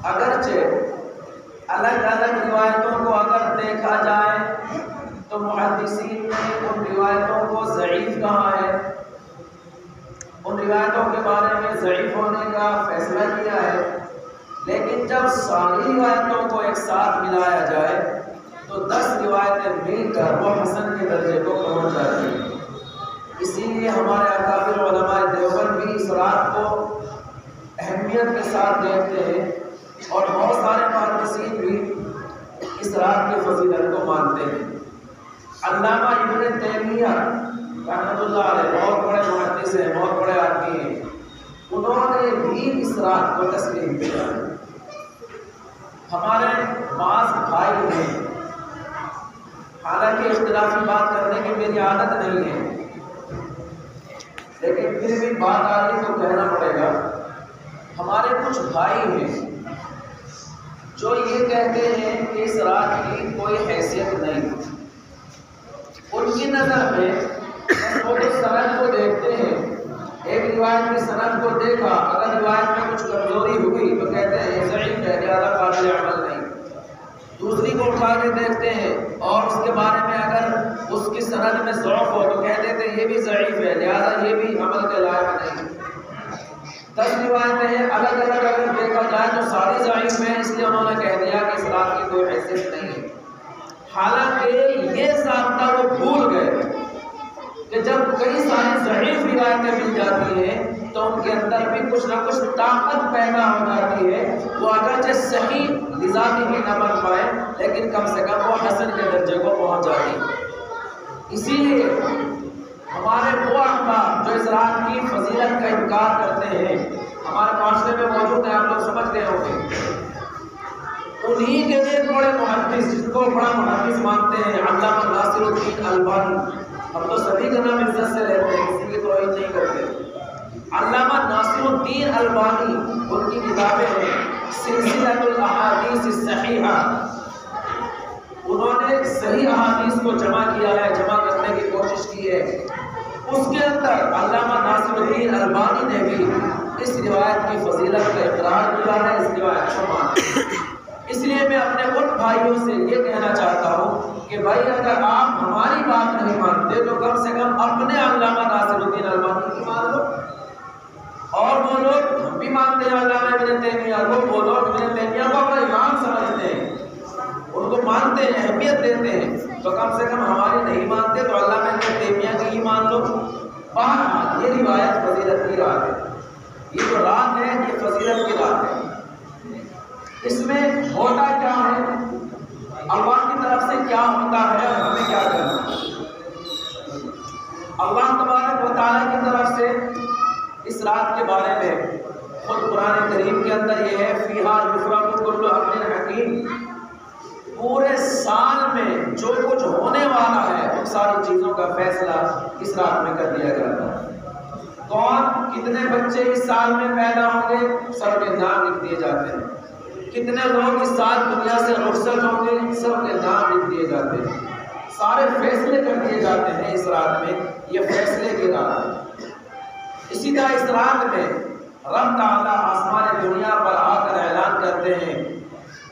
اگرچہ الگ الگ روایتوں کو اگر دیکھا جائے تو محدثین نے ان روایتوں کو ضعیف کہا ہے، ان روایتوں کے بارے میں ضعیف ہونے کا فیصلہ کیا ہے، لیکن جب ساری روایتوں کو ایک ساتھ ملایا جائے تو 10 روایتیں مل کر وہ حسن کے درجے کو پہنچ جاتی ہیں۔ اسی لیے ہمارے اکابر علماء دیوبند بھی اس رات کو اہمیت کے ساتھ دیکھتے ہیں، اور بہت سارے محدثین بھی اس رات کی فضیلت کو مانتے ہیں۔ علامہ ابن تیمیہ رحمۃ اللہ علیہ بہت بڑے محدث ہیں، بہت بڑے آدمی ہیں، انہوں نے بھی اس رات کو تسلیم کیا۔ ہمارے بعض بھائی ہیں، حالانکہ اختلافی بات کرنے کی میری عادت نہیں ہے، لیکن پھر بھی بات آ رہی تو کہنا پڑے گا۔ ہمارے کچھ بھائی ہیں جو یہ کہتے ہیں کہ اس رات کی کوئی حیثیت نہیں، ان کی نظر میں وہ سند کو دیکھتے ہیں، ایک روایت کی سند کو دیکھا، اگر روایت میں کچھ کمزوری ہوئی تو کہتے ہیں یہ ضعیف ہے، لہذا قابل عمل نہیں۔ دوسری کو اٹھا کے دیکھتے ہیں اور اس کے بارے میں اگر اس کی سند میں ضعف ہو تو کہہ دیتے ہیں یہ بھی ضعیف ہے، لہذا یہ بھی عمل کے لائق نہیں۔ 10 روایتیں ہیں، الگ الگ اگر دیکھا جائے تو ساری ضعیف ہیں، اس لیے انہوں نے کہہ دیا کہ اس رات کی کوئی حیثیت نہیں ہے۔ حالانکہ یہ ضابطہ وہ بھول گئے کہ جب کئی ساری ضعیف روایتیں مل جاتی ہیں تو ان کے اندر بھی کچھ نہ کچھ طاقت پیدا ہو جاتی ہے، وہ اگرچہ صحیح لذاتی بھی نہ بن پائے لیکن کم سے کم وہ حسن کے درجے کو پہنچ جاتی ہے۔ اسی لیے ہمارے وہ احباب جو اس رات کی فضیلت کا انکار کرتے ہیں ہمارے معاشرے میں موجود ہیں، آپ لوگ سمجھ گئے ہوں گے، انہی کے ایک بڑے محدث جس کو بڑا محدث مانتے ہیں علامہ ناصر الدین البانی، ہم تو سبھی کا نام عزت سے لیتے ہیں، کسی کی توہین نہیں کرتے۔ علامہ ناصر الدین البانی، ان کی کتابیں ہیں سلسلۃ الاحادیث الصحیحہ، انہوں نے صحیح احادیث کو جمع کیا ہے، جمع کرنے کی کوشش کی ہے۔ اس کے اندر علامہ ناصر الدین البانی نے بھی اس روایت کی فضیلت کا اقرار کیا ہے، اس روایت کو مانا۔ اس لیے میں اپنے ان بھائیوں سے یہ کہنا چاہتا ہوں کہ بھائی اگر آپ ہماری بات نہیں مانتے تو کم سے کم اپنے علامہ ناصر الدین البانی کی مان لو۔ اور وہ لوگ ہم بھی مانتے ہیں علامہ ابن تیمیہ کو، وہ لوگ ابن تیمیہ کو اپنا امام سمجھتے ہیں، ان کو مانتے ہیں، اہمیت دیتے ہیں، تو کم سے کم ہماری نہیں مانتے تو علامہ ابن تیمیہ کی ہی مان لو۔ بہرحال یہ روایت فضیلت کی رات ہے، یہ جو رات ہے یہ فضیلت کی رات ہے۔ اس میں ہوتا کیا ہے، اللہ کی طرف سے کیا ہوتا ہے اور ہمیں کیا کرنا ہے۔ اللہ تبارک و تعالیٰ کی طرف سے اس رات کے بارے میں خود قرآن کریم کے اندر یہ ہے فیہا یفرق کل امر حکیم، پورے سال میں جو کچھ ہونے والا ہے ان ساری چیزوں کا فیصلہ اس رات میں کر دیا جاتا ہے۔ کون کتنے بچے اس سال میں پیدا ہوں گے، سب کے نام لکھ دیے جاتے ہیں۔ کتنے لوگ اس سال دنیا سے رخصت ہوں گے، سب کے نام لکھ دیے جاتے ہیں۔ سارے فیصلے کر دیے جاتے ہیں اس رات میں، یہ فیصلے کی رات ہے۔ اسی طرح اس رات میں رب تعالیٰ آسمان دنیا پر آ کر اعلان کرتے ہیں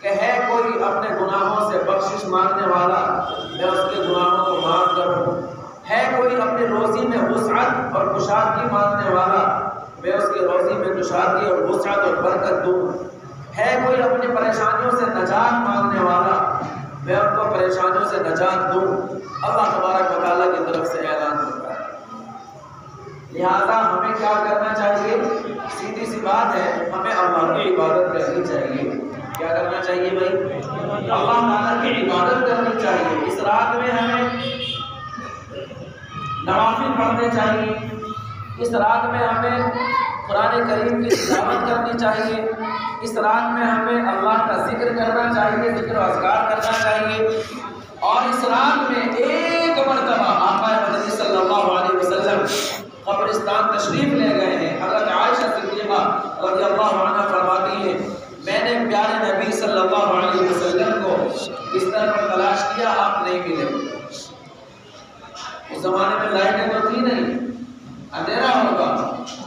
کہ ہے کوئی اپنے گناہوں سے بخشش مانگنے والا، میں اس کے گناہوں کو معاف کروں۔ ہے کوئی اپنی روزی میں وسعت اور کشادگی مانگنے والا، میں اس کی روزی میں کشادگی اور وسعت اور برکت دوں۔ ہے کوئی اپنی پریشانیوں سے نجات مانگنے والا، میں ان کو پریشانیوں سے نجات دوں۔ اللہ تبارک و تعالیٰ کی طرف سے اعلان ہوتا ہے۔ لہذا ہمیں کیا کرنا چاہیے، سیدھی سی بات ہے، ہمیں اللہ کی عبادت کرنی چاہیے۔ کیا کرنا چاہیے بھائی؟ اللہ تعالیٰ کی عبادت کرنی چاہیے۔ اس رات میں ہمیں نوافل پڑھنے چاہیے، اس رات میں ہمیں قرآن کریم کی تلاوت کرنی چاہیے، اس رات میں ہمیں اللہ کا ذکر کرنا چاہیے، ذکر و اذکار کرنا چاہیے، اور اس رات میں ایک مرتبہ آقا مدنی صلی اللہ علیہ وسلم قبرستان تشریف لے گئے ہیں۔ حضرت عائشہ صدیقہ رضی اللہ عنہ فرماتی ہیں میں نے پیارے نبی صلی اللہ علیہ وسلم کو بستر پر تلاش کیا، آپ نہیں ملے۔ اس زمانے میں لائٹیں تو تھی نہیں، اندھیرا ہوگا،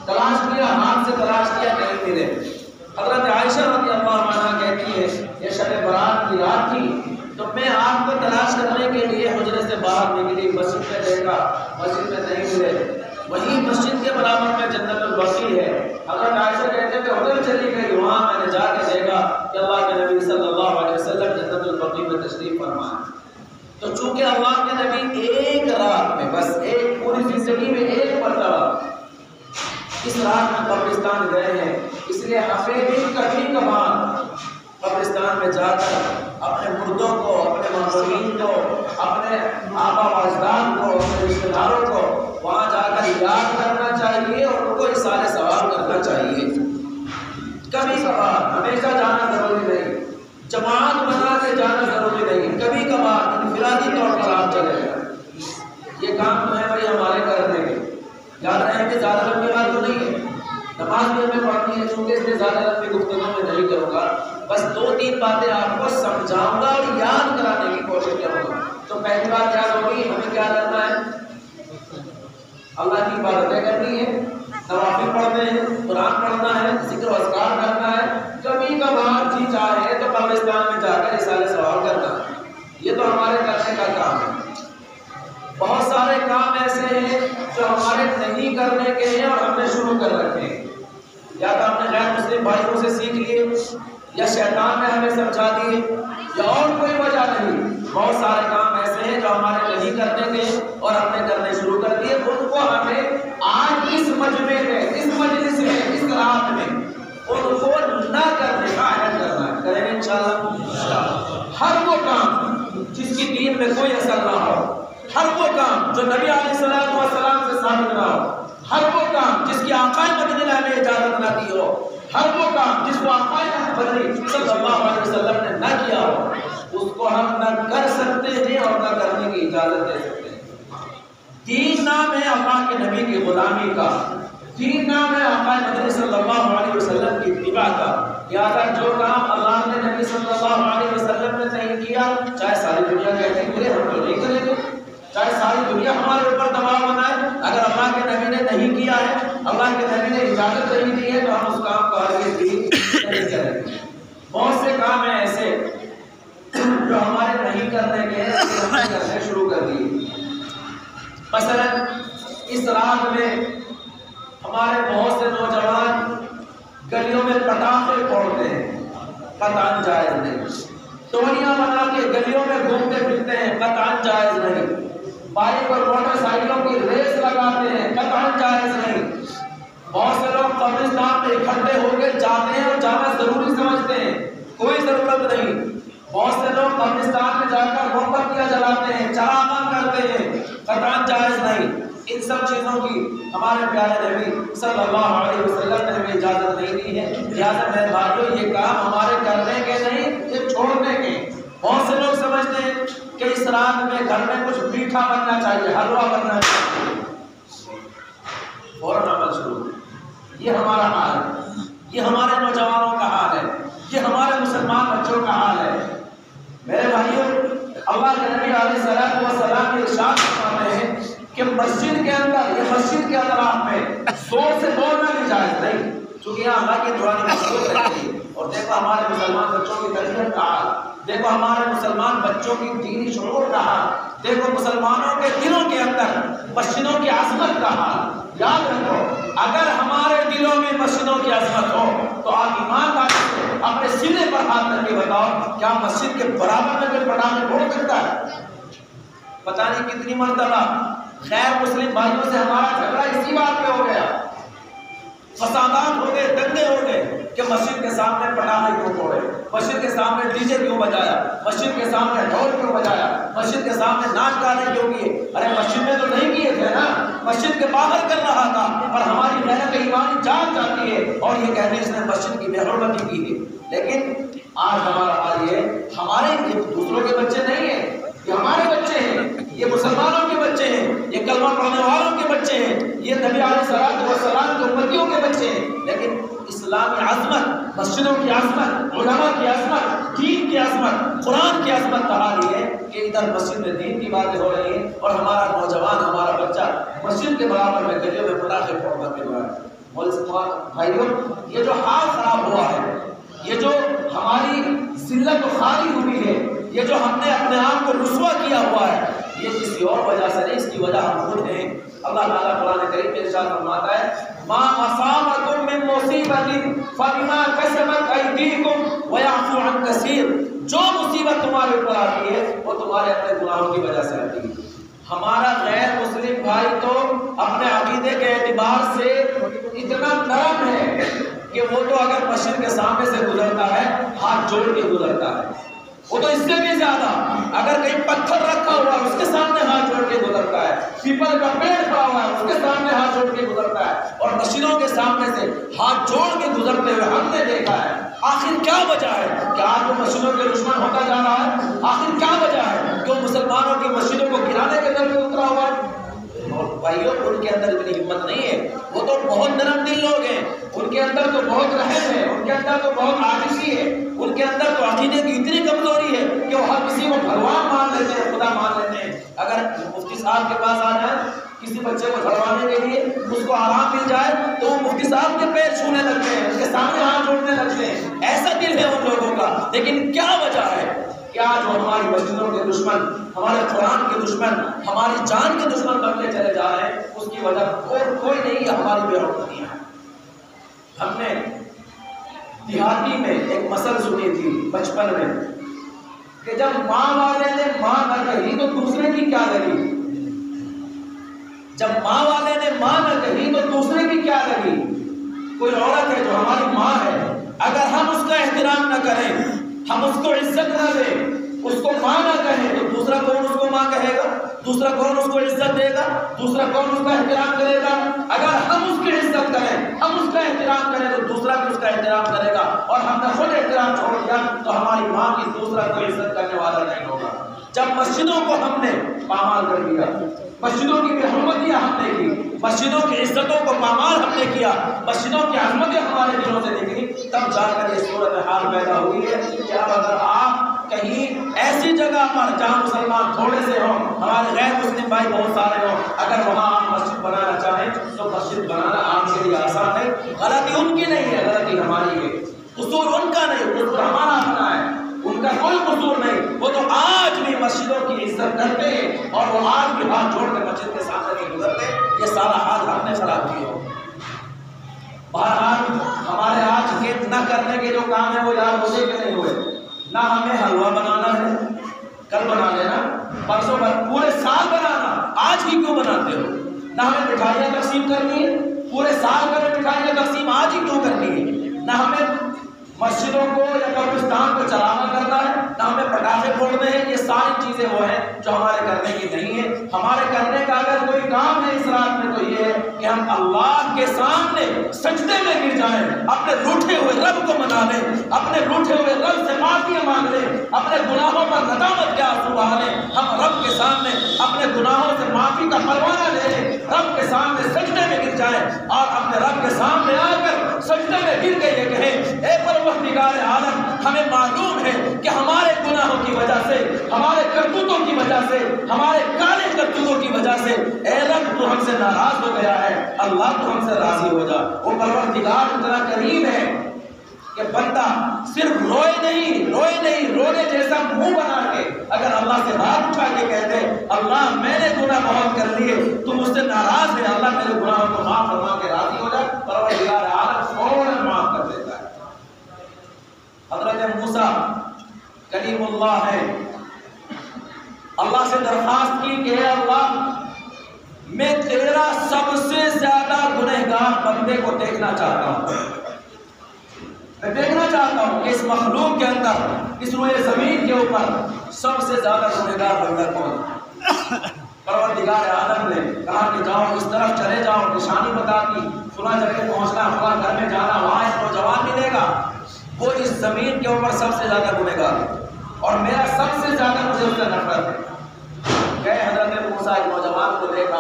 تلاش کیا، ہاتھ سے تلاش کیا، نہیں ملے۔ حضرت عائشہ رضی اللہ عنہ پڑھنے کے لیے حجرے سے باہر نکلی، مسجد میں دیکھا، مسجد میں نہیں ملے، وہی مسجد کے برابر میں جنت البقیع ہے۔ حضرت عائشہ کہتے ہیں کہ ادھر چلی گئی، وہاں میں نے جا کے دیکھا کہ اللہ کے نبی صلی اللہ علیہ وسلم جنت البقیع میں تشریف فرما ہے۔ تو چونکہ اللہ کے نبی ایک رات میں، بس ایک پوری زندگی میں ایک مرتبہ اس رات میں قبرستان گئے ہیں، اس لیے ہمیں بھی کبھی کبھار قبرستان میں جا کر اپنے مردوں کو، اپنے مقبولین کو، اپنے آبا و اجداد کو، اپنے رشتہ داروں کو وہاں جا کر یاد کرنا چاہیے اور ان کو اصالہ ثواب کرنا چاہیے۔ کبھی کبھار، ہمیشہ جانا ضروری نہیں، جماعت بنا کے جانا ضروری نہیں، کبھی کبھار انفرادی طور پر آپ چلے جائیں۔ یہ کام تو ہے بھائی ہمارے کرنے کے، یاد رہے کہ زیادہ لمبی بات تو نہیں ہے، نماز بھی ہمیں پڑھنی ہے، چونکہ اس میں زیادہ لمبی گفتگو میں نہیں کروں گا، بس 2-3 باتیں آپ کو سمجھاؤں گا اور یاد کرانے کی کوشش کروں گا۔ تو پہلی بات یاد ہوگی، ہمیں کیا کرنا ہے؟ اللہ کی عبادتیں کرنی ہے، نوافل پڑھنے ہیں، قرآن پڑھنا ہے، ذکر و اذکار کرنا ہے، کبھی کبھار جی چاہے تو قبرستان میں جا کر اصالہ ثواب کرنا ہے۔ یہ تو ہمارے کرنے کا کام ہے۔ بہت سارے کام ایسے ہیں جو ہمارے نہیں کرنے کے ہیں اور ہم نے شروع کر رکھے ہیں، یا تو ہم نے غیر مسلم بھائیوں سے سیکھ لیے، یا شیطان نے ہمیں سمجھا دیے، یا اور کوئی وجہ نہیں۔ بہت سارے کام ایسے ہیں جو ہمارے نہیں کرنے کے اور ہم نے کرنے شروع کر دیے، ان کو ہمیں آج اس مجمع میں، اس مجلس میں، اس رات میں ان کو نہ کرنے کا عہد کرنا ہے۔ کریں گے انشاءاللہ۔ ہر وہ کام جس کی دین میں کوئی اثر نہ ہو، ہر وہ کام جو نبی علیہ السلام سے ثابت نہ ہو، ہر وہ کام جس کی آقا مدینہ نے اجازت نہ دی ہو، ہر وہ کام جس کو آقا مدینہ صلی اللہ علیہ وسلم نے نہ کیا ہو، اس کو ہم نہ کر سکتے ہیں اور نہ کرنے کی اجازت دے سکتے ہیں۔ دین نام ہے اللہ کے نبی کی غلامی کا، دین نام ہے آقا مدینہ صلی اللہ علیہ وسلم کی اتباع کا۔ لہٰذا جو کام اللہ نے نبی صلی اللہ علیہ وسلم نے نہیں کیا، چاہے ساری دنیا کہتی ہے ہم تو نہیں کریں گے، چاہے ساری دنیا ہمارے اوپر دباؤ بنائے، اگر اللہ کے نبی نے نہیں کیا ہے، اللہ کے نبی نے اجازت نہیں دی ہے، تو ہم اس کام کو ہرگز بھی نہیں کریں گے۔ بہت سے کام ہیں ایسے جو ہمارے نہیں کرنے کے ہیں، ہم نے کرنے شروع کر دیے۔ مثلا اس رات میں ہمارے بہت سے نوجوان گلیوں میں پٹاخے پھوڑتے ہیں، قطعاً جائز نہیں۔ ٹولیاں بنا کے گلیوں میں گھومتے پھرتے ہیں، قطعاً جائز نہیں۔ بائک اور موٹر سائیکلوں کی ریس لگاتے ہیں، قطعاً جائز نہیں۔ بہت سے لوگ قبرستان میں اکٹھے ہو کے جاتے ہیں اور جانا ضروری سمجھتے ہیں، کوئی ضرورت نہیں۔ بہت سے لوگ قبرستان میں جا کر موم بتیاں جلاتے ہیں، چراغاں کرتے ہیں، قطعاً جائز نہیں۔ ان سب چیزوں کی ہمارے پیارے نبی صلی اللہ علیہ وسلم نے ہمیں اجازت نہیں دی ہے۔ لہٰذا میرے بھائیو، یہ کام ہمارے کرنے کے نہیں، یہ چھوڑنے کے۔ بہت سے لوگ سمجھتے ہیں کہ اس رات میں گھر میں کچھ میٹھا بننا چاہیے، حلوہ بننا چاہیے، فوراً عمل شروع۔ یہ ہمارا حال ہے، یہ ہمارے نوجوانوں کا حال ہے، یہ ہمارے مسلمان بچوں کا حال ہے۔ میرے بھائیو، اللہ کے نبی علیہ السلام ارشاد فرماتے ہیں کہ مسجد کے اندر، یہ مسجد کے اطراف میں زور سے بولنا بھی جائز نہیں، چونکہ یہاں اللہ کی دعا مقبول رہتی ہے۔ اور دیکھو ہمارے مسلمان بچوں کی تربیت کا حال، دیکھو ہمارے مسلمان بچوں کی دینی شعور کا حال، دیکھو مسلمانوں کے دلوں کے اندر مسجدوں کی عظمت کا حال۔ یاد رکھو، اگر ہمارے دلوں میں مسجدوں کی عظمت ہو تو آپ ایمانداری سے اپنے سینے پر ہاتھ رکھ کے بتاؤ، کیا مسجد کے برابر میں کوئی پٹاخے پھوڑ سکتا ہے؟ پتہ نہیں کتنی مرتبہ غیر مسلم بھائیوں سے ہمارا جھگڑا اسی بات پہ ہو گیا، فسادات ہو گئے، دنگے ہو گئے کہ مسجد کے سامنے پٹاخے کیوں پھوڑے، مسجد کے سامنے ڈی جے کیوں بجایا، مسجد کے سامنے ڈھول کیوں بجایا، مسجد کے سامنے ناچ گانے کیوں کیے؟ ارے مسجد میں تو نہیں کیے تھے نا، مسجد کے باہر کر رہا تھا، اور ہماری غیرت ایمانی جان جاتی ہے اور یہ کہتے ہیں اس نے مسجد کی بے حرمتی کی ہے۔ لیکن آج ہمارا حال یہ، ہمارے دوسروں کے بچے نہیں ہیں، یہ ہمارے بچے ہیں، یہ مسلمانوں کے بچے ہیں، یہ کلمہ پڑھنے والوں کے بچے ہیں، یہ نبی علیہ السلام کے امتیوں کے بچے ہیں، لیکن اسلامی عظمت، مسجدوں کی عظمت، علماء کی عظمت، دین کی عظمت، قرآن کی عظمت کا حال یہ ہے کہ ادھر مسجد میں دین کی باتیں ہو رہی ہیں اور ہمارا نوجوان، ہمارا بچہ مسجد کے برابر میں گلیوں میں پٹاخے پھوڑ کر کے رہا ہے۔ بھائیوں، یہ جو حال خراب ہوا ہے، یہ جو ہماری ذلت و خواری ہوئی ہے، یہ جو ہم نے اپنے آپ کو رسوا کیا ہوا ہے یہ کسی اور وجہ سے نہیں، اس کی وجہ ہم خود ہیں۔ اللہ تعالیٰ قرآن کریم میں ارشاد فرماتا ہے ما اصابکم من مصیبت فبما کسبت ایدیکم ویعفو عن کثیر، جو مصیبت تمہارے اوپر آتی ہے وہ تمہارے اپنے گناہوں کی وجہ سے آتی ہے۔ ہمارا غیر مسلم بھائی تو اپنے عقیدے کے اعتبار سے اتنا نرم ہے کہ وہ تو اگر مسجد کے سامنے سے گزرتا ہے ہاتھ جوڑ کے گزرتا ہے، وہ تو اس سے بھی زیادہ اگر کہیں پتھر رکھا ہوا ہے اس کے سامنے ہاتھ جوڑ کے گزرتا ہے، پیپل کا پیڑ کھڑا ہوا ہے اس کے سامنے ہاتھ جوڑ کے گزرتا ہے، اور مسجدوں کے سامنے سے ہاتھ جوڑ کے گزرتے ہوئے ہم نے دیکھا ہے۔ آخر کیا وجہ ہے کہ آج وہ مسجدوں کے دشمن ہوتا جا رہا ہے؟ آخر کیا وجہ ہے کہ وہ مسلمانوں کی مسجدوں کو گرانے کے در پہ اترا ہوا ہے؟ اور بھائیوں ان کے اندر اتنی ہمت نہیں ہے، وہ تو بہت نرم دل لوگ ہیں، ان کے اندر تو بہت رحم ہے، ان کے اندر تو بہت عاجزی ہے، ان کے اندر تو عقیدے کی اتنی کمزوری ہے کہ وہ ہر کسی کو بھگوان مان لیتے ہیں، خدا مان لیتے ہیں۔ اگر مفتی صاحب کے پاس آ جائیں کسی بچے کو جھڑوانے کے لیے، اس کو آرام مل جائے تو وہ مفتی صاحب کے پیر چھونے لگتے ہیں، ان کے سامنے ہاتھ جوڑنے لگتے ہیں، ایسا دل ہے ان لوگوں کا۔ لیکن کیا وجہ ہے کیا جو ہماری مسجدوں کے دشمن، ہمارے قرآن کے دشمن، ہماری جان کے دشمن بنتے چلے جا رہے ہیں؟ اس کی وجہ کوئی نہیں، ہماری بے رحمتی ہے۔ ہم نے دیہاتی میں ایک مثل سنی تھی بچپن میں کہ جب ماں والے نے ماں نہ کہی تو دوسرے کی کیا لگی، جب ماں والے نے ماں نہ کہی تو دوسرے کی کیا لگی۔ کوئی عورت ہے جو ہماری ماں ہے، اگر ہم اس کا احترام نہ کریں، ہم اس کو عزت نہ دیں، اس کو ماں نہ کہیں تو دوسرا کون اس کو ماں کہے گا؟ دوسرا کون اس کو عزت دے گا؟ دوسرا کون اس کا احترام کرے گا؟ اگر ہم اس کی عزت کریں، ہم اس کا احترام کریں تو دوسرا بھی اس کا احترام کرے گا، اور ہم نے خود احترام چھوڑ دیا تو ہماری ماں کی دوسرا کوئی عزت کرنے والا نہیں ہوگا۔ جب مسجدوں کو ہم نے پامال کر دیا، مسجدوں کی بے حرمتیاں ہم نے کی، مسجدوں کی عزتوں کو پامال ہم نے کیا، مسجدوں کی عظمتیں ہمارے دلوں سے نکلی، تب جا کر یہ صورتحال پیدا ہوئی ہے کہ اب اگر آپ کہیں ایسی جگہ پر جہاں مسلمان تھوڑے سے ہوں، ہمارے غیر مسلم بھائی بہت سارے ہوں، اگر وہاں آپ مسجد بنانا چاہیں تو مسجد بنانا آپ کے لیے آسان ہے۔ غلطی ان کی نہیں ہے، غلطی ہماری ہے، قصور ان کا نہیں، قصور ہمارا اپنا ہے، ان کا کوئی قصور نہیں۔ وہ تو آج بھی مسجدوں کی عزت کرتے ہیں اور وہ آج بھی ہاتھ جوڑ کے مسجد کے سامنے نہیں گزرتے، یہ سارا حال ہم نے خراب کیا ہو۔ بہرحال ہمارے آج کے نہ کرنے کے جو کام ہیں وہ یاد ہوتے کہ نہیں ہوئے؟ نہ ہمیں حلوہ بنانا ہے، کل بنا لینا، پرسوں پورے سال بنانا، آج ہی کیوں بناتے ہو؟ نہ ہمیں مٹھائیاں تقسیم کرنی ہے، پورے سال میں مٹھائیاں تقسیم آج ہی کیوں کرنی ہے؟ نہ ہمیں مسجدوں کو یا قبرستان کو چلانا کرنا ہے، نہ ہمیں پٹاخے پھوڑنے ہیں۔ یہ ساری چیزیں وہ ہیں جو ہمارے کرنے کی نہیں ہے۔ ہمارے کرنے کا اگر کوئی کام ہے اس رات میں تو یہ ہے کہ ہم اللہ کے سامنے سجدے میں گر جائیں، اپنے روٹھے ہوئے رب کو منا لیں، اپنے روٹھے ہوئے رب سے معافی مانگ لیں، اپنے گناہوں پر ندامت کے آنسو بہا لیں، ہم رب کے سامنے اپنے گناہوں سے معافی کا پروانہ لے لیں، رب کے سامنے سجدے میں گر جائیں اور اپنے رب کے سامنے آ کر سجدے میں گر کے یہ کہیں، اے پروردگار عالم، ہمیں معلوم ہے کہ ہمارے گناہوں کی وجہ سے، ہمارے کرتوتوں کی وجہ سے، ہمارے کالے کرتوتوں کی وجہ سے اے رب تو ہم سے ناراض ہو گیا ہے، اللہ تو ہم سے راضی ہو جا۔ وہ پروردگار اتنا کریم ہے کہ بندہ صرف روئے نہیں رونے جیسا منہ بنا کے اگر اللہ سے ہاتھ اٹھا کے کہتے اللہ میں نے گناہ بہت کر لیے، تم مجھ سے ناراض ہے، اللہ میرے گناہوں کو معاف فرما کے راضی ہو جائے، پروردگار عالم فوراً معاف کر دیتا ہے۔ حضرت موسیٰ کلیم اللہ ہے، اللہ سے درخواست کی کہ اے اللہ میں تیرا سب سے زیادہ گنہگار بندے کو دیکھنا چاہتا ہوں، میں دیکھنا چاہتا ہوں کہ اس مخلوق کے اندر، اس روئے زمین کے اوپر سب سے زیادہ گنہگار بندہ کون؟ پروردگار عالم نے کہا کہ جاؤ اس طرف چلے جاؤ، نشانی بتا دی، فلاں جگہ پہنچنا، فلاں گھر میں جانا، وہاں ایک نوجوان ملے گا، وہ اس زمین کے اوپر سب سے زیادہ گنہگار ہے اور میرا سب سے زیادہ مجھے اس سے نفرت ہے۔ گئے حضرت موسیٰ ایک نوجوان کو دیکھا،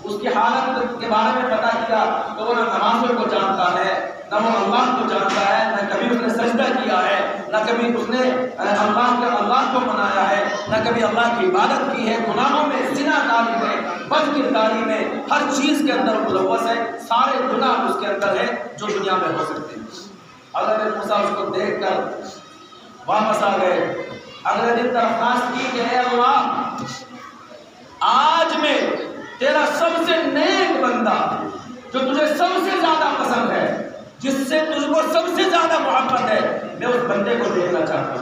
اس کی حالت کے بارے میں پتہ کیا تو وہ نہ نمازوں کو جانتا ہے، نہ وہ اللہ کو جانتا ہے، نہ کبھی اس نے سجدہ کیا ہے، نہ کبھی اس نے اللہ کو منایا ہے، نہ کبھی اللہ کی عبادت کی ہے، گناہوں میں، زنا کاری میں، بد کرداری میں، ہر چیز کے اندر ملوث ہے، سارے گناہ اس کے اندر ہیں جو دنیا میں ہو سکتے ہیں۔ حضرت موسیٰ اس کو دیکھ کر واپس آ گئے، اگلے دن درخواست کی کہ اے اللہ آج میں تیرا سب سے نیک بندہ جو تجھے سب سے زیادہ پسند ہے، جس سے تجھ کو سب سے زیادہ محبت ہے، میں اس بندے کو دیکھنا چاہتا ہوں۔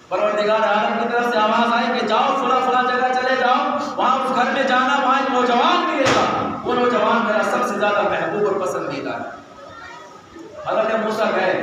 پروردگار عالم کی طرف سے آواز آئی کہ جاؤ فلاں جگہ چلے جاؤ، وہاں اس گھر میں جانا، وہاں ایک نوجوان ملے گا، وہ نوجوان میرا سب سے زیادہ محبوب اور پسندیدہ ہے۔ حضرت موسیٰ گئے،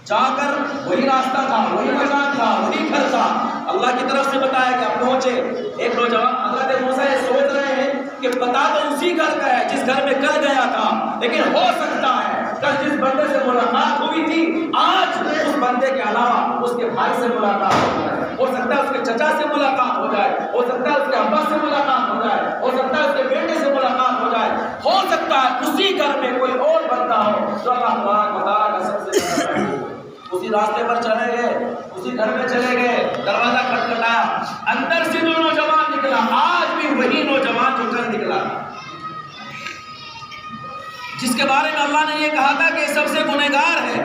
جا کر وہی راستہ تھا، وہی مکان تھا، وہی گھر تھا، اللہ کی طرف سے بتایا کہ آپ پہنچے۔ ایک نوجوان حضرت موسیٰ یہ سوچ رہے ہیں کہ پتا تو اسی گھر کا ہے جس گھر میں کل گیا تھا، لیکن ہو سکتا ہے کل جس بندے سے ملاقات ہوئی تھی آج اس بندے کے علاوہ اس کے بھائی سے ملاقات ہو جائے، ہو سکتا ہے اس کے چچا سے ملاقات ہو جائے، ہو سکتا ہے اس کے ابا سے ملاقات ہو جائے، ہو سکتا ہے اس کے بیٹے سے ملاقات ہو جائے، ہو سکتا ہے اسی گھر میں کوئی اور بندہ ہو جو اللہ تبارک و تعالیٰ کا سب سے زیادہ محبوب ہو۔ اسی راستے پر چلے گئے، اسی گھر میں چلے گئے، دروازہ کھٹکھٹایا، اندر سے جو نوجوان نکلا آج بھی وہی نوجوان جو کل نکلا، جس کے بارے میں اللہ نے یہ کہا تھا کہ سب سے گنہگار ہے،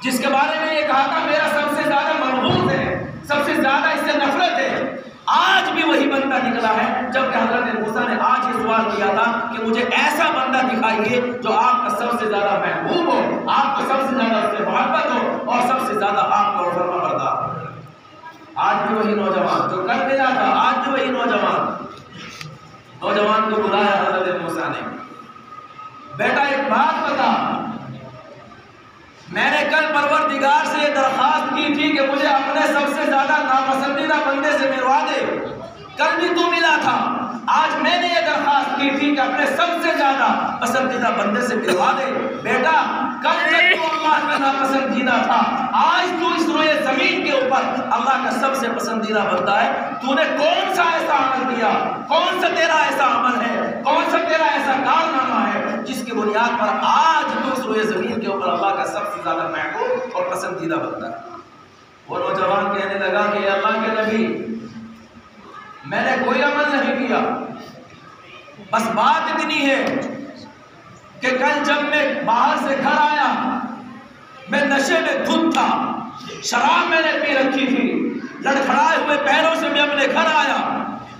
جس کے بارے میں یہ کہا تھا میرا سب سے زیادہ مرغوب ہے، سب سے زیادہ اس سے نفرت ہے، آج بھی وہی بندہ نکلا ہے۔ جبکہ حضرت موسیٰ نے آج یہ سوال کیا تھا کہ مجھے ایسا بندہ دکھائیے جو آپ کا سب سے زیادہ محبوب ہو، آپ کو سب سے زیادہ اس سے محبت ہو اور سب سے زیادہ آپ کا فرما بردار ہو۔ آج بھی وہی نوجوان جو کل ملا تھا، آج بھی وہی نوجوان کو بلایا حضرت موسیٰ نے، بیٹا ایک بات بتا، میں نے کل پروردگار سے یہ درخواست کی تھی کہ مجھے اپنے سب سے زیادہ ناپسندیدہ بندے سے ملوا دے، کل بھی تو ملا تھا، آج میں نے یہ درخواست کی تھی کہ اپنے سب سے زیادہ پسندیدہ بندے سے ملوا دے۔ بیٹا کل تک تو اللہ کا ناپسندیدہ تھا، آج تو اس روئے زمین کے اوپر اللہ کا سب سے پسندیدہ بندہ ہے۔ تو نے کون سا ایسا عمل کیا، کون سا تیرا ایسا عمل ہے، کون سا تیرا ایسا کارنامہ ہے جس کی بنیاد پر آج تو اس روئے زمین کے اوپر اللہ کا سب سے زیادہ محبوب اور پسندیدہ بندہ ہے؟ وہ نوجوان کہنے لگا کہ اللہ کے نبی میں نے کوئی عمل نہیں کیا، بس بات اتنی ہے کہ کل جب میں باہر سے گھر آیا میں نشے میں دھت تھا، شراب میں نے پی رکھی تھی، لڑکھڑائے ہوئے پیروں سے میں اپنے گھر آیا،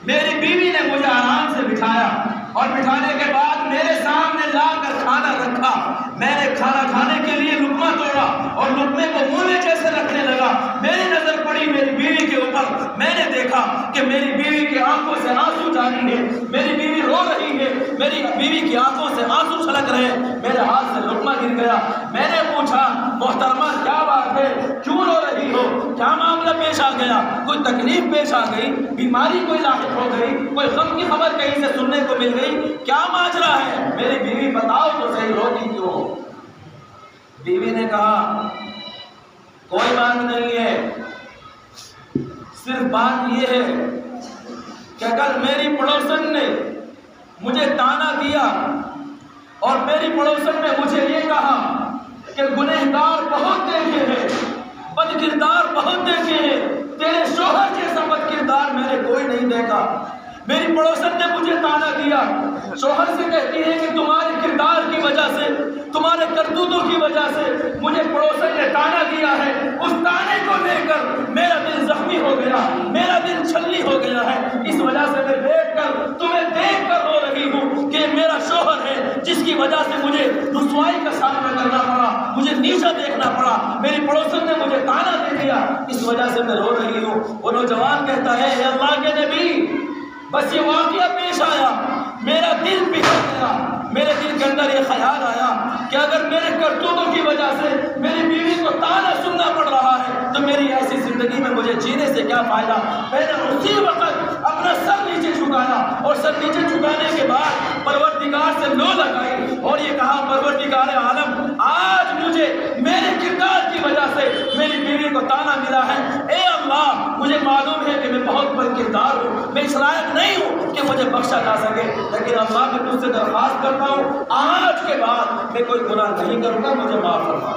میری بیوی نے مجھے آرام سے بٹھایا اور بٹھانے کے بعد میرے سامنے لا کر کھانا رکھا، میں نے کھانا کھانے کے لیے لقمہ توڑا اور لقمے کو منہ میں جیسے رکھنے لگا، میری نظر پڑی میری بیوی کے اوپر، میں نے دیکھا کہ میری بیوی کی آنکھوں سے آنسو جاری ہے، میری بیوی رو رہی ہے، میری بیوی کی آنکھوں سے آنسو چھلک رہے ہیں، میرے ہاتھ سے لقمہ گر گیا۔ میں نے پوچھا محترمہ کیا بات ہے، کیوں رو رہی ہو، کیا معاملہ پیش آ گیا، کوئی تکلیف پیش آ گئی، بیماری کوئی لاحق ہو گئی، کوئی غم کی خبر کہیں سے سننے کو مل گئی، کیا ماجرا ہے، میری بیوی بتاؤ تو صحیح روتی کیوں؟ بیوی نے کہا کوئی بات نہیں ہے، صرف بات یہ ہے کہ کل میری پڑوسن نے مجھے تانا دیا اور میری پڑوسن نے مجھے یہ کہا کہ گنہگار بہت دیکھے ہیں، بد کردار بہت دیکھے ہیں، تیرے شوہر جیسا بد کردار میں نے کوئی نہیں دیکھا۔ میری پڑوسن نے مجھے تانا دیا، شوہر سے کہتی ہے کہ تمہارے کردار کی وجہ سے، تمہارے کرتوتوں کی وجہ سے مجھے پڑوسن نے تانا دیا ہے، اس تانے کو لے کر میرا دل زخمی ہو گیا، میرا دل چھلنی ہو گیا ہے، اس وجہ سے میں بیٹھ کر تمہیں دیکھ کر رو رہی ہوں کہ میرا شوہر ہے جس کی وجہ سے مجھے رسوائی کا سامنا کرنا پڑا، مجھے نیچا دیکھنا پڑا، میری پڑوسن نے مجھے تانا دے دیا، اس وجہ سے میں رو رہی ہوں۔ وہ نوجوان کہتا ہے اے اللہ کے نبی بس یہ واقعہ پیش آیا، میرا دل بگڑ گیا، میرے دل کے اندر یہ خیال آیا کہ اگر میرے کرتوتوں کی وجہ سے میری بیوی کو تانا سننا پڑ رہا ہے تو میری ایسی زندگی میں مجھے جینے سے کیا فائدہ۔ میں نے اسی وقت اپنا سر نیچے جھکایا اور سر نیچے جھکانے کے بعد پروردگار سے لو لگائی اور یہ کہا پروردگار عالم آج مجھے میرے کردار کی وجہ سے میری بیوی کو تانا ملا ہے، اے اللہ مجھے معلوم ہے کہ میں بہت بد کردار ہوں، میں اس لائق نہیں ہوں کہ مجھے بخشا جا سکے، لیکن اللہ میں تجھ سے درخواست کرتا ہوں آج کے بعد میں کوئی گناہ نہیں کروں گا، مجھے معاف فرما۔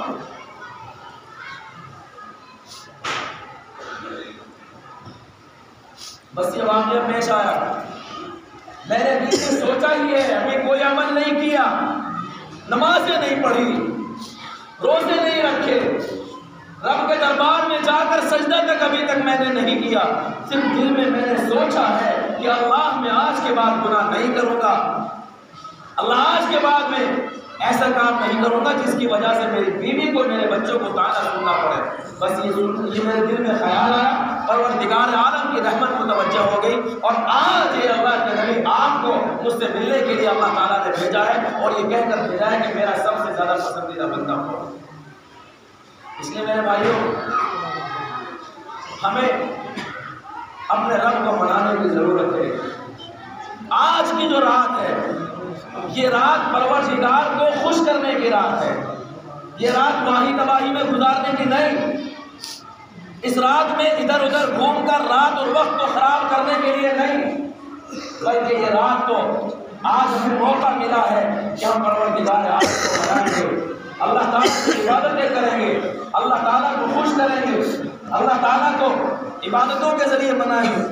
بس یہ واقعہ پیش آیا، میں نے دل سے سوچا ہی ہے، ابھی کوئی عمل نہیں کیا، نمازیں نہیں پڑھی، روزے نہیں رکھے، رب کے دربار میں جا کر سجدہ تک ابھی تک میں نے نہیں کیا، صرف دل میں میں نے سوچا ہے کہ اللہ میں آج کے بعد گناہ نہیں کروں گا، اللہ آج کے بعد میں ایسا کام نہیں کروں گا جس کی وجہ سے میری بیوی کو میرے بچوں کو طعنہ سننا پڑے۔ بس یہ میرے دل میں خیال آیا، پروردگار عالم کی رحمت متوجہ ہو گئی، اور آج یہ اللہ کے نبی آپ کو مجھ سے ملنے کے لیے اللہ تعالیٰ نے بھیجا ہے، اور یہ کہہ کر بھیجا ہے کہ میرا سب سے زیادہ پسندیدہ بندہ ہو۔ اس لیے میرے بھائیوں، ہمیں اپنے رب کو منانے کی ضرورت ہے۔ آج کی جو رات ہے، یہ رات پروردگار کو خوش کرنے کی رات ہے، یہ رات واہی تباہی میں گزارنے کی نہیں، اس رات میں ادھر ادھر گھوم کر رات اور وقت کو خراب کرنے کے لیے نہیں، بلکہ یہ رات تو آج ہمیں موقع ملا ہے کہ ہم پروردگار عالم کو منائیں گے، اللہ تعالیٰ کی عبادتیں کریں گے، اللہ تعالیٰ کو خوش کریں گے، اللہ تعالیٰ کو عبادتوں کے ذریعے منائیں گے۔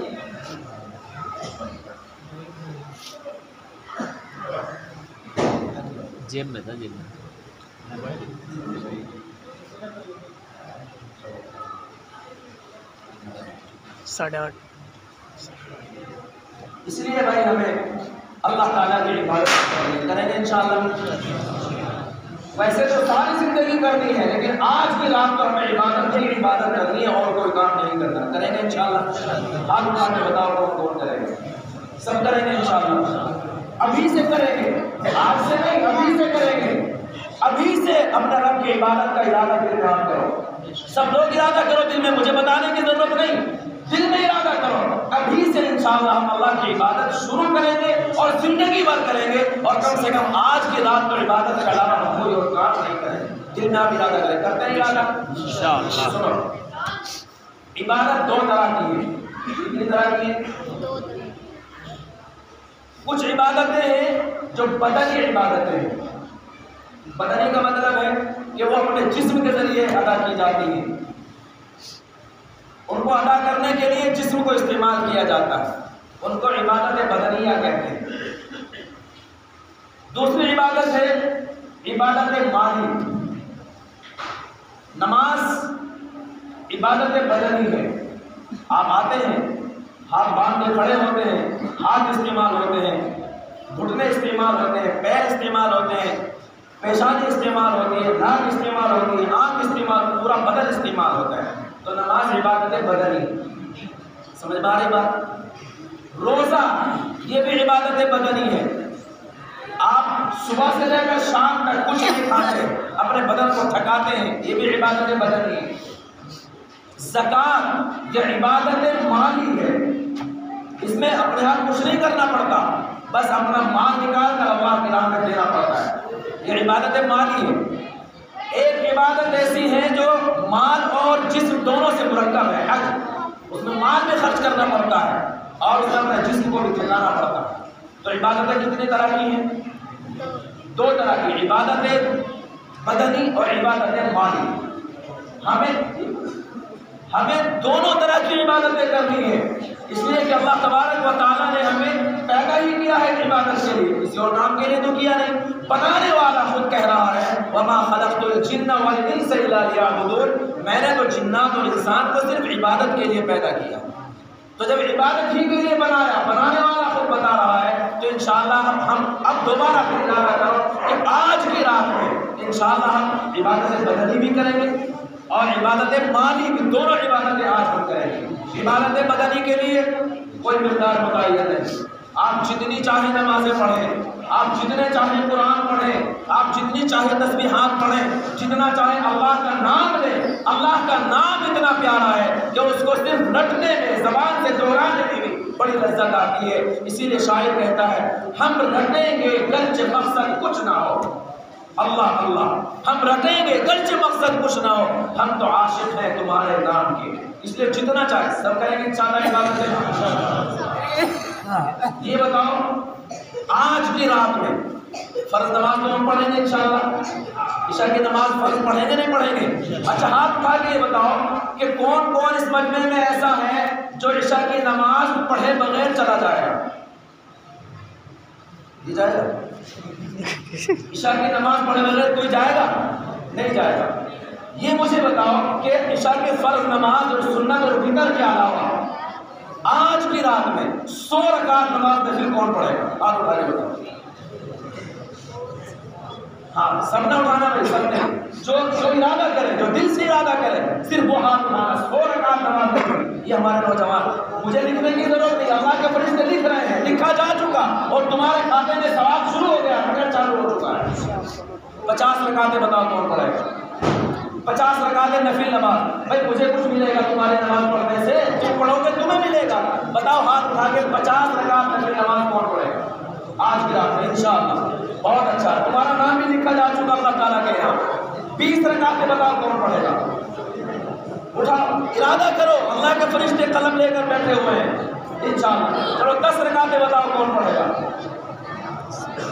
جیب میں تھا، جیب میں 8:30۔ اس لیے بھائی ہمیں اللہ تعالیٰ کی عبادت کریں گے انشاءاللہ۔ ویسے تو ساری زندگی کرنی ہے، لیکن آج کی رات تو ہمیں عبادت کی عبادت کرنی ہے، اور کوئی کام نہیں کرنا، کریں گے انشاءاللہ۔ ہاتھ اٹھا کے بتاؤ کون کون کریں گے؟ سب کریں گے انشاءاللہ، ابھی سے کریں گے، آج سے نہیں، ابھی سے کریں گے، ابھی سے اپنے رب کی عبادت کا ارادہ دل میں کرو، سب لوگ ارادہ کرو دل میں، مجھے بتانے کی ضرورت نہیں، دل میں ارادہ کرو، ابھی سے انشاءاللہ ہم اللہ کی عبادت شروع کریں گے اور زندگی بھر کریں گے، اور کم سے کم آج کی رات تو عبادت کے علاوہ ہم کوئی اور کام نہیں کریں، دل میں آپ ارادہ کریں، کرتے ہیں ارادہ انشاءاللہ۔ سنو، عبادت دو طرح کی ہے، کتنی طرح کی ہے؟ کچھ عبادتیں ہیں جو بدنی عبادتیں ہیں، بدنی کا مطلب ہے کہ وہ اپنے جسم کے ذریعے ادا کی جاتی ہیں، ان کو ادا کرنے کے لیے جسم کو استعمال کیا جاتا ہے، ان کو عبادت بدنیہ کہتے ہیں۔ دوسری عبادت ہے عبادت مالی، نماز عبادت بدنی ہے، آپ آتے ہیں، ہاتھ باندھ کے کھڑے ہوتے ہیں، ہاتھ استعمال ہوتے ہیں، گھٹنے استعمال ہوتے ہیں، پیر استعمال ہوتے ہیں، پیشانی استعمال ہوتی ہے، ناک استعمال ہوتی ہے، آنکھ استعمال، پورا بدن استعمال ہوتا ہے، تو نماز عبادت بدنی، سمجھ میں آ رہی بات؟ روزہ یہ بھی عبادت بدنی ہے، آپ صبح سے لے کر شام تک کچھ نہیں کھاتے، اپنے بدن کو تھکاتے ہیں، یہ بھی عبادت بدنی ہے۔ زکوٰۃ یہ عبادت مالی ہے، اس میں اپنے ہاتھ کچھ نہیں کرنا پڑتا، بس اپنا مال نکال کر اللہ کی راہ میں دینا پڑتا ہے، یہ عبادت مالی ہے۔ ایک عبادت ایسی ہے جو مال اور جسم دونوں سے مرکب ہے، حج، اس میں مال میں خرچ کرنا پڑتا ہے اور اس میں اپنے جسم کو بھی تھکانا پڑتا ہے۔ تو عبادتیں کتنی طرح کی ہیں؟ دو طرح کی، عبادت بدنی اور عبادت مالی۔ ہمیں دونوں طرح کی عبادتیں کرنی ہے، اس لیے کہ اللہ تبارک و تعالیٰ نے ہمیں پیدا ہی کیا ہے عبادت کے لیے، کسی اور کام کے لیے تو کیا نہیں۔ بنانے والا خود کہہ رہا ہے وَمَا خَلَقْتُ الْجِنَّ وَالْإِنسَ إِلَّا لِيَعْبُدُونَ، میں نے تو جنات اور انسان کو صرف عبادت کے لیے پیدا کیا۔ تو جب عبادت ہی کے لیے بنایا، بنانے والا خود بتا رہا ہے، تو انشاءاللہ ہم اب دوبارہ پھر ارادہ کرو کہ آج کی رات میں انشاءاللہ ہم عبادت بدنی بھی کریں گے اور عبادت مالی بھی، دونوں عبادتیں آج ہم کریں گے۔ عبادت بدنی کے لیے کوئی مقدار متعین نہیں، آپ جتنی چاہیں نمازیں پڑھیں، آپ جتنے چاہیں قرآن پڑھیں، آپ جتنی چاہیں تسبیحات پڑھیں، جتنا چاہیں اللہ کا نام لیں، اللہ کا نام اتنا پیارا ہے کہ اس کو صرف رٹنے میں، زبان سے دہرانے میں بھی بڑی لذت آتی ہے۔ اسی لیے شاعر کہتا ہے ہم رٹیں گے گرچہ مقصد کچھ نہ ہو، اللہ اللہ ہم رٹیں گے گرچہ مقصد کچھ نہ ہو، ہم تو عاشق ہیں تمہارے نام کے۔ اس لیے جتنا چاہے سب کریں گے انشاءاللہ عبادت۔ یہ بتاؤ آج کی رات میں فرض نماز تو ہم پڑھیں گے انشاءاللہ، عشاء کی نماز فرض پڑھیں گے نہیں پڑھیں گے؟ اچھا ہاتھ اٹھا کے یہ بتاؤ کہ کون کون اس مجمع میں ایسا ہے جو عشاء کی نماز پڑھے بغیر چلا جائے گا؟ یہ جائے گا؟ عشاء کی نماز پڑھے بغیر کوئی جائے گا؟ نہیں جائے گا۔ یہ مجھے بتاؤ کہ عشاء کی فرض نماز فجر کے علاوہ آج کی رات میں 100 رکعت نماز نفل کون پڑھے گا؟ آپ اٹھا کے بتاؤ. ہاں سب نے اٹھانا بھائی، سب نے. جو ارادہ کرے، جو دل سے ارادہ کرے، صرف وہ ہاتھ اٹھانا. 100 رکعت نماز نفل. یہ ہمارے نوجوان، مجھے لکھنے کی ضرورت نہیں، اللہ کے فرشتے لکھ رہے ہیں، لکھا جا چکا اور تمہارے کھاتے میں ثواب شروع ہو گیا، بٹن چالو ہو چکا ہے. 50 رکعتیں بتاؤ کون پڑھے گا؟ 50 رکعتیں نفل نماز. بھائی مجھے کچھ ملے گا تمہاری نماز پڑھنے سے؟ تم پڑھو گے تمہیں ملے گا. بتاؤ ہاتھ اٹھا کے 50 رکعت نفل نماز کون پڑھے گا آج کی رات میں انشاءاللہ؟ بہت اچھا، تمہارا نام بھی لکھا جا چکا اللہ تعالیٰ کے یہاں. 20 رکعتیں بتاؤ کون پڑھے گا؟ اٹھاؤ، ارادہ کرو، اللہ کے فرشتے قلم لے کر بیٹھے ہوئے ہیں انشاءاللہ. چلو 10 رکعتیں بتاؤ کون پڑھے گا؟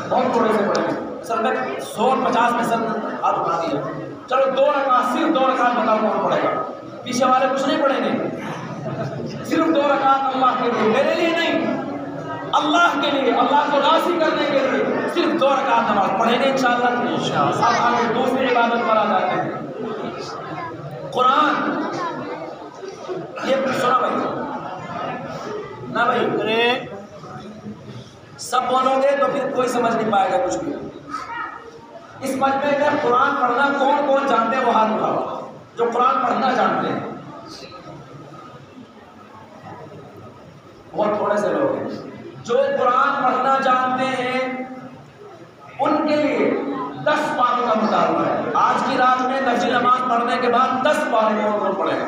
بہت تھوڑے سے پڑھیں گے سر. میں 150 میں سر ہاتھ اٹھا دیا. چلو 2 رکعت، صرف 2 رکعت بتاؤ کون پڑھے گا؟ پیچھے والے کچھ نہیں پڑھیں گے، صرف 2 رکعت اللہ کے لیے، میرے لیے نہیں، اللہ کے لیے، اللہ کو راضی کرنے کے لیے صرف 2 رکعت نماز پڑھیں گے انشاءاللہ. اب آگے دوسری عبادت پر آ جاتے ہیں. قرآن، یہ سنا بھائی نہ بھائی، ارے سب بولو گے تو پھر کوئی سمجھ نہیں پائے گا کچھ بھی. اس مجمع میں قرآن پڑھنا کون کون جانتے ہیں وہ ہاتھ اٹھاؤ جو قرآن پڑھنا جانتے ہیں. بہت تھوڑے سے لوگ ہیں جو قرآن پڑھنا جانتے ہیں. ان کے لیے 10 پاروں کا مطالبہ ہے. آج کی رات میں نفل نماز پڑھنے کے بعد 10 پارے کون پڑھے گا؟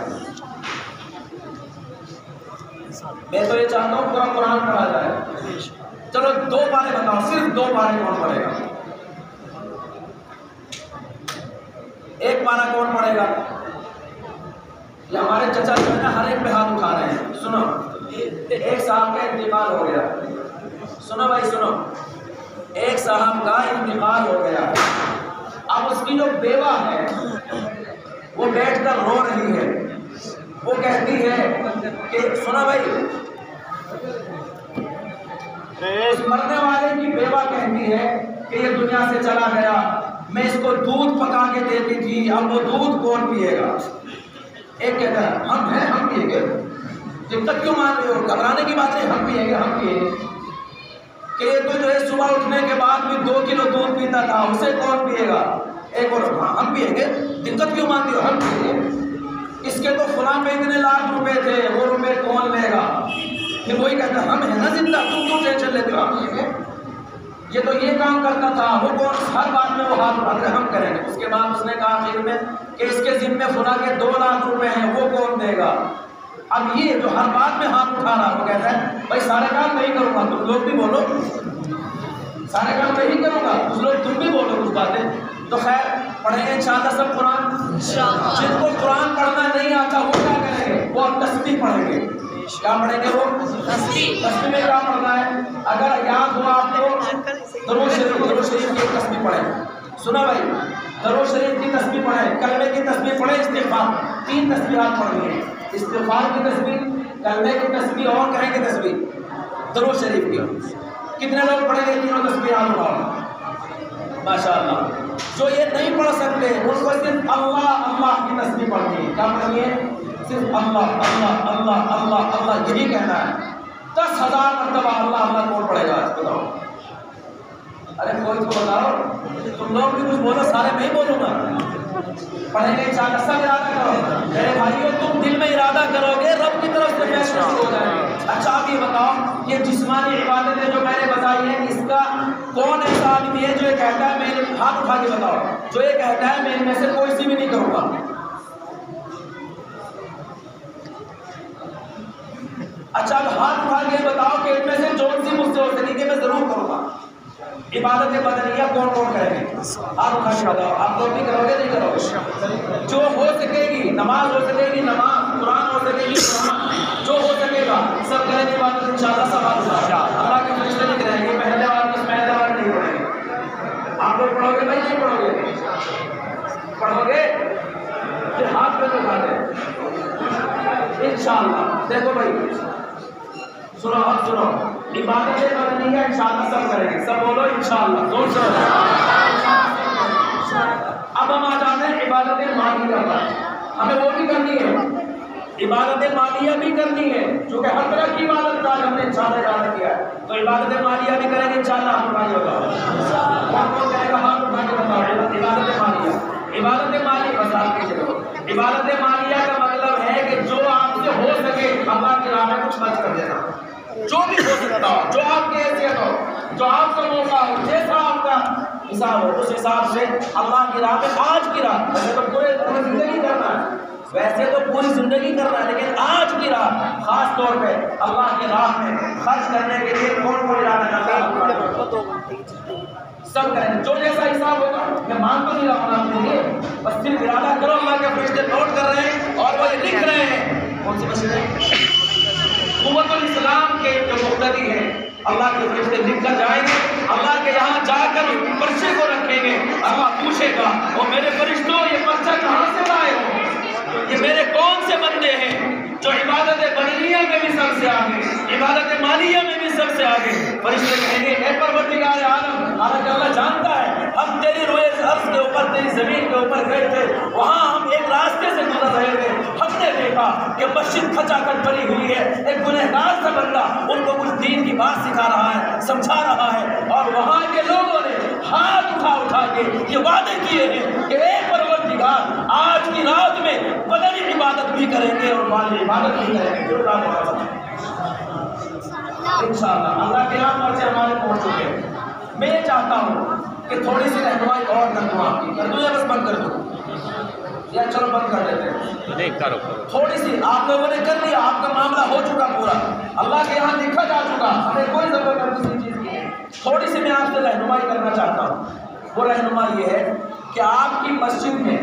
میں تو یہ چاہتا ہوں پورا قرآن پڑھا جائے. چلو 2 پارے بتاؤ، صرف 2 پارے کون پڑھے گا؟ 1 پارا کون پڑھے گا؟ یہ ہمارے چچا جو ہے نا ہر ایک پہ ہاتھ اٹھا رہے ہیں. سنو، ایک صاحب کا انتقال ہو گیا. سنو بھائی سنو، ایک صاحب کا انتقال ہو گیا. اب اس کی جو بیوہ ہے وہ بیٹھ کر رو رہی ہے. وہ کہتی ہے کہ سنا بھائی، اس مرنے والے کی بیوہ کہتی ہے کہ یہ دنیا سے چلا گیا، میں اس کو دودھ پکا کے دیتی تھی، اب وہ دودھ کون پیے گا؟ ایک کہتا ہے ہم ہیں، ہم پیے گے. جب تک کیوں مان رہے ہو؟ گھبرانے کی بات ہے، ہم پیے گے، ہم پیے گے. کہ یہ تو جو ہے صبح اٹھنے کے بعد بھی 2 کلو دودھ پیتا تھا، اسے کون پیے گا؟ ایک اور ہاں ہم پیے گے. دقت کیوں مانتی ہو؟ ہم پیے گے. اس کے تو فلاں پہ اتنے لاکھ روپے تھے، وہ روپے کون لے گا؟ پھر وہی کہتا ہے ہم ہیں نا زندہ، تم کیوں ٹینشن لیتے ہو؟ ہم پیے گے. یہ تو یہ کام کرتا تھا، وہ کون؟ ہر بات میں وہ ہاتھ اٹھاتے ہم کریں گے. اس کے بعد اس نے کہا آخر میں کہ اس کے ذمے فلاں کے 2 لاکھ روپے ہیں، وہ کون دے گا؟ اب یہ جو ہر بات میں ہاتھ اٹھا رہا وہ کہتا ہے بھائی سارے کام میں ہی کروں گا، تم لوگ بھی بولو، سارے کام میں ہی کروں گا، کچھ لوگ تم بھی بولو کچھ باتیں. تو خیر پڑھیں گے انشاءاللہ سب قرآن. جن کو قرآن پڑھنا نہیں آتا وہ کیا کریں گے؟ وہ تسبیح پڑھیں گے. کیا پڑھیں گے؟ وہ تسبیح میں کیا پڑھنا ہے؟ اگر یاد ہوا آپ کو درود شریف کی ایک تسبیح پڑھیں. سنا بھائی، درود شریف کی تسبیح پڑھیں، کلمے کی تسبیح پڑھیں، استغفار 3 تسبیحات پڑھنی ہے. استغفار کی تسبیح، کلمے کی تسبیح اور کہیں گے تسبیح درود شریف کی. کتنے لوگ پڑھیں گے تینوں تسبیحات؟ اٹھاؤ ماشاءاللہ. جو یہ نہیں پڑھ سکتے ان کو صرف اللہ اللہ کی تسبیح پڑھنی ہے. کیا پڑھنی ہے؟ صرف اللہ اللہ اللہ اللہ اللہ یہی کہنا ہے. 10,000 مرتبہ اللہ اللہ کون پڑھے گا؟ بتاؤ. ارے کوئی تو بتاؤ، تم لوگ بھی کچھ بولو، سارے میں ہی بولوں گا. پڑھیں گے انشاءاللہ سب ارادہ کرو. میرے بھائیو تم دل میں ارادہ کرو گے رب کی طرف سے فیصلے ہو جائیں گے. اچھا آپ یہ بتاؤ، یہ جسمانی عبادتیں جو میں نے بتائی ہیں اس کا کون ایسا آدمی ہے جو یہ کہتا ہے میں ہاتھ اٹھا کے بتاؤ جو یہ کہتا ہے میں ان میں سے کوئی سی بھی نہیں کروں گا؟ اچھا اب ہاتھ اٹھا کے بتاؤ کہ ان میں سے جو سی مجھ سے ہو سکے کہ میں ضرور کروں گا. عبادت بدنیہ کون کون کریں گے؟ ہاتھ اٹھا کے بتاؤ. آپ لوگ بھی کرو گے نہیں کرو گے؟ جو ہو سکے گی نماز، ہو سکے گی نماز، قرآن ہو سکے گی قرآن، جو ہو سکے گا سب کریں گے عبادت انشاءاللہ. سب ہاتھ اللہ کے فرشتے لکھ رہے ہیں یہ پہلے بار اس پہلے بار نہیں پڑھیں گے. آپ لوگ پڑھو گے بھائی نہیں پڑھو گے؟ پڑھو گے پھر ہاتھ پہ اٹھا دیں انشاءاللہ. دیکھو بھائی سنو، اب سنو، عبادتیں بدنیہ انشاءاللہ سب کریں گے. سب بولو انشاءاللہ، زور سے. اب ہم آ جاتے ہیں عبادتیں مالیہ پر. ہمیں وہ بھی کرنی ہے. عبادت مالیہ بھی کرنی ہے، چونکہ ہر طرح کی عبادت کا ہم نے انشاءاللہ ارادہ کیا ہے، تو عبادت مالیہ بھی کریں گے انشاءاللہ. ہم اٹھائیے ہوگا کون کہے گا ہاتھ اٹھا کے بتاؤ. عبادت مالیہ، عبادت مالیہ بتا دیجیے. عبادت مالیہ کا مطلب ہے کہ جو آپ سے ہو سکے اللہ کی راہ میں کچھ خرچ کر دینا، جو بھی ہو سکتا ہو، جو آپ کی حیثیت ہو، جو آپ کا موقع ہو، جیسا آپ کا حساب ہو، اس حساب سے اللہ کی راہ میں آج کی رات، ویسے تو پوری زندگی کرنا ہے، ویسے تو پوری زندگی کرنا ہے، لیکن آج کی رات خاص طور پہ اللہ کی راہ میں خرچ کرنے کے لیے کون کون ارادہ کرتا ہے؟ سب کریں جو جیسا حساب ہوگا. میں مان تو نہیں رہا ہوں آپ کے لیے، بس صرف ارادہ کرو. اللہ کے فرشتے نوٹ کر رہے ہیں اور وہ یہ لکھ رہے ہیں. کون سی مسجد ہے؟ قوت الاسلام کے جو مقتدی ہیں، اللہ کے فرشتے لکھ کر جائیں گے. اللہ کے یہاں جا کر پرچے کو رکھیں گے. اللہ پوچھے گا وہ میرے فرشتوں یہ پرچہ کہاں سے لائے ہو؟ یہ میرے کون سے بندے ہیں جو عبادت بدنیہ میں بھی سب سے آگے، عبادت مالیہ میں بھی سب سے آگے؟ فرشتے کہیں گے اے پروردگار عالم، حالانکہ اللہ جانتا ہے ہم تیری روئے عرض کے اوپر، تیری زمین کے اوپر گئے تھے، وہاں ہم ایک راستے سے گزر رہے تھے، ہم نے دیکھا کہ مسجد کھچا کر بھری ہوئی ہے، ایک گنہگار سا بندہ ان کو کچھ دین کی بات سکھا رہا ہے، سمجھا رہا ہے، اور وہاں کے لوگوں نے ہاتھ اٹھا کے یہ وعدے کیے ہیں کہ اے پروردگار آج کی رات میں بدنی عبادت بھی کریں گے اور مالی عبادت بھی کریں گے. انشاءاللہ اللہ کے یہاں پرچے ہمارے پہنچ چکے ہیں. میں یہ چاہتا ہوں کہ تھوڑی سی رہنمائی اور کر دوں، آپ کی کر دوں یا بس بند کر دوں؟ یا چلو بند کر دیتے ہیں. تھوڑی سی آپ لوگوں نے کر لیا، آپ کا معاملہ ہو چکا پورا، اللہ کے یہاں لکھا جا چکا، ہمیں کوئی ضرورت نہیں کسی چیز کی. تھوڑی سی میں آپ سے رہنمائی کرنا چاہتا ہوں. وہ رہنمائی یہ ہے کہ آپ کی مسجد میں